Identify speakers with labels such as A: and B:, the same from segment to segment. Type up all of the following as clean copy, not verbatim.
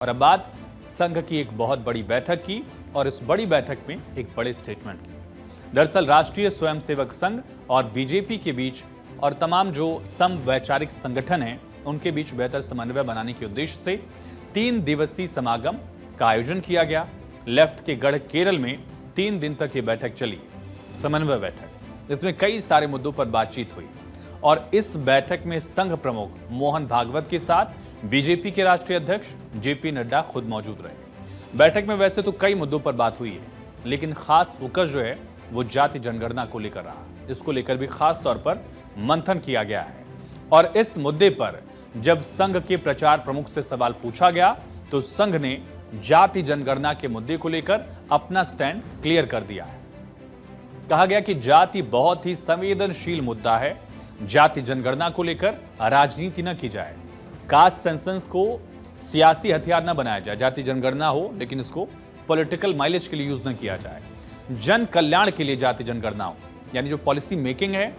A: और अब बात संघ की एक बहुत बड़ी बैठक की और इस बड़ी बैठक में एक बड़े स्टेटमेंट की। दरअसल राष्ट्रीय स्वयंसेवक संघ और बीजेपी के बीच और तमाम जो समवैचारिक संगठन हैं उनके बीच बेहतर समन्वय बनाने के उद्देश्य से 3 दिवसीय समागम का आयोजन किया गया। लेफ्ट के गढ़ केरल में 3 दिन तक ये बैठक चली, समन्वय बैठक। इसमें कई सारे मुद्दों पर बातचीत हुई और इस बैठक में संघ प्रमुख मोहन भागवत के साथ बीजेपी के राष्ट्रीय अध्यक्ष जेपी नड्डा खुद मौजूद रहे। बैठक में वैसे तो कई मुद्दों पर बात हुई है, लेकिन खास फोकस जो है वो जाति जनगणना को लेकर रहा। इसको लेकर भी खास तौर पर मंथन किया गया है और इस मुद्दे पर जब संघ के प्रचार प्रमुख से सवाल पूछा गया तो संघ ने जाति जनगणना के मुद्दे को लेकर अपना स्टैंड क्लियर कर दिया है। कहा गया कि जाति बहुत ही संवेदनशील मुद्दा है, जाति जनगणना को लेकर राजनीति न की जाए, कास्ट सेंसस को सियासी हथियार न बनाया जाए। जाति जनगणना हो लेकिन इसको पॉलिटिकल माइलेज के लिए यूज न किया जाए, जन कल्याण के लिए जाति जनगणना हो, यानी जो पॉलिसी मेकिंग है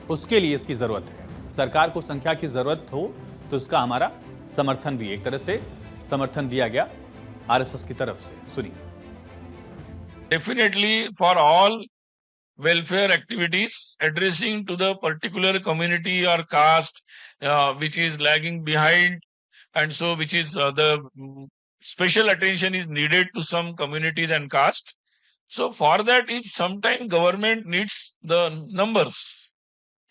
A: उसके लिए इसकी जरूरत है। सरकार को संख्या की जरूरत हो तो इसका हमारा समर्थन भी, एक तरह से समर्थन दिया गया आरएसएस की तरफ से। सुनिए।
B: Definitely for all welfare activities addressing to the particular community or caste which is lagging behind, and so which is the special attention is needed to some communities and caste. So for that, if sometime government needs the numbers,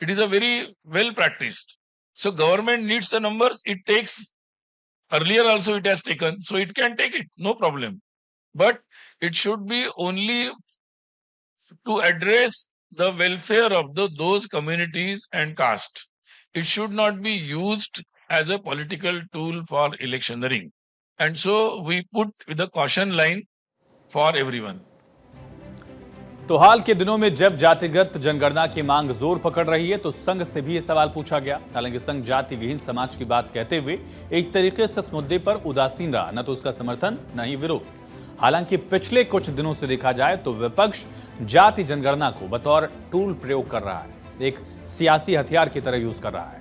B: it is a very well practiced. So government needs the numbers, it takes, earlier also it has taken, so it can take it, no problem. But it should be only to address the welfare of those communities and caste. It should not be used as a political tool for electioneering. And so we put the caution line for everyone.
A: तो हाल के दिनों में जब जातिगत जनगणना की मांग जोर पकड़ रही है तो संघ से भी ये सवाल पूछा गया। हालांकि संघ जाति विहीन समाज की बात कहते हुए एक तरीके से इस मुद्दे पर उदासीन रहा, न तो उसका समर्थन न ही विरोध। हालांकि पिछले कुछ दिनों से देखा जाए तो विपक्ष जाति जनगणना को बतौर टूल प्रयोग कर रहा है, एक सियासी हथियार की तरह यूज कर रहा है।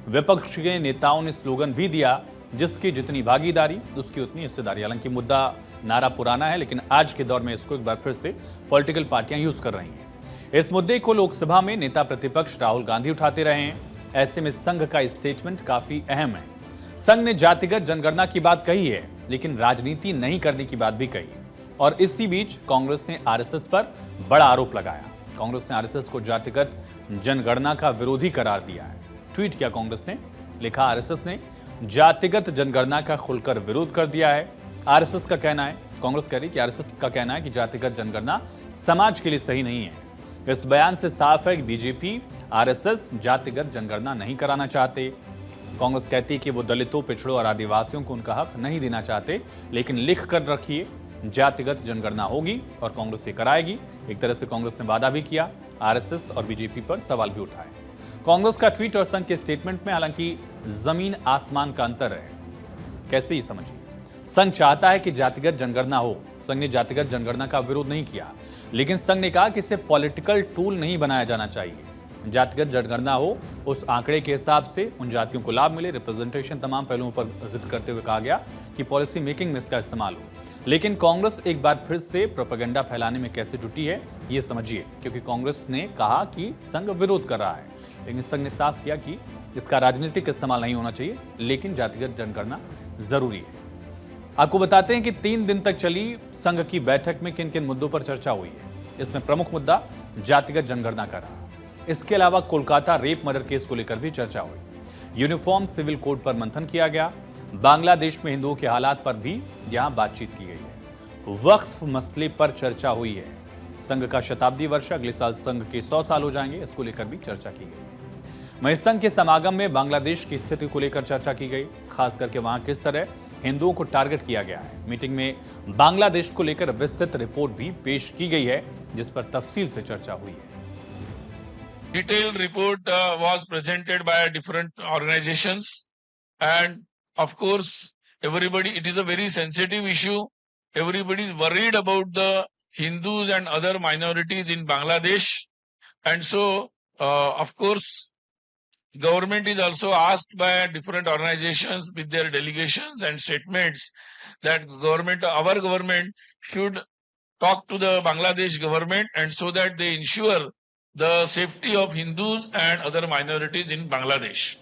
A: विपक्ष के नेताओं ने स्लोगन भी दिया, जिसकी जितनी भागीदारी उसकी उतनी हिस्सेदारी। हालांकि मुद्दा नारा पुराना है, लेकिन आज के दौर में इसको एक बार फिर से पॉलिटिकल पार्टियां यूज कर रही हैं। इस मुद्दे को लोकसभा में नेता प्रतिपक्ष राहुल गांधी उठाते रहे हैं। ऐसे में संघ का स्टेटमेंट काफी अहम है। संघ ने जातिगत जनगणना की बात कही है, लेकिन राजनीति नहीं करने की बात भी कही। और इसी बीच कांग्रेस ने आरएसएस पर बड़ा आरोप लगाया। कांग्रेस ने आरएसएस को जातिगत जनगणना का विरोधी करार दिया है। ट्वीट किया कांग्रेस ने, लिखा आरएसएस ने जातिगत जनगणना का खुलकर विरोध कर दिया है। आरएसएस का कहना है, कांग्रेस कह रही कि आरएसएस का कहना है कि जातिगत जनगणना समाज के लिए सही नहीं है। इस बयान से साफ है कि बीजेपी आरएसएस जातिगत जनगणना नहीं कराना चाहते। कांग्रेस कहती है कि वो दलितों, पिछड़ों और आदिवासियों को उनका हक नहीं देना चाहते, लेकिन लिख कर रखिए जातिगत जनगणना होगी और कांग्रेस ये कराएगी। एक तरह से कांग्रेस ने वादा भी किया, आरएसएस और बीजेपी पर सवाल भी उठाए। कांग्रेस का ट्वीट और संघ के स्टेटमेंट में हालांकि जमीन आसमान का अंतर है। कैसे ही समझिए, संघ चाहता है कि जातिगत जनगणना हो। संघ ने जातिगत जनगणना का विरोध नहीं किया, लेकिन संघ ने कहा कि इसे पॉलिटिकल टूल नहीं बनाया जाना चाहिए। जातिगत जनगणना हो, उस आंकड़े के हिसाब से उन जातियों को लाभ मिले, रिप्रेजेंटेशन, तमाम पहलुओं पर जिक्र करते हुए कहा गया कि पॉलिसी मेकिंग में इसका इस्तेमाल हो। लेकिन कांग्रेस एक बार फिर से प्रोपेगेंडा फैलाने में कैसे जुटी है ये समझिए, क्योंकि कांग्रेस ने कहा कि संघ विरोध कर रहा है, लेकिन संघ ने साफ किया कि इसका राजनीतिक इस्तेमाल नहीं होना चाहिए, लेकिन जातिगत जनगणना जरूरी है। आपको बताते हैं कि 3 दिन तक चली संघ की बैठक में किन किन मुद्दों पर चर्चा हुई है। इसमें प्रमुख मुद्दा जातिगत जनगणना का रहा। इसके अलावा कोलकाता रेप मर्डर केस को लेकर भी चर्चा हुई। यूनिफॉर्म सिविल कोड पर मंथन किया गया। बांग्लादेश में हिंदुओं के हालात पर भी यहां बातचीत की गई है। वक्फ मसले पर चर्चा हुई है। संघ का शताब्दी वर्ष, अगले साल संघ के 100 साल हो जाएंगे, इसको लेकर भी चर्चा की गई। वहीं संघ के समागम में बांग्लादेश की स्थिति को लेकर चर्चा की गई, खास करके वहां किस तरह हिंदुओं को टारगेट किया गया है। मीटिंग में बांग्लादेश को लेकर विस्तृत रिपोर्ट भी पेश की गई है, जिस पर तफसील से चर्चा हुई है।
B: Detailed report was presented by different organizations, and of course everybody, it is a very sensitive issue. Everybody is worried about the Hindus and other minorities in Bangladesh, and so of course government is also asked by different organizations with their delegations and statements that our government should talk to the Bangladesh government and so that they ensure the safety of Hindus and other minorities in Bangladesh.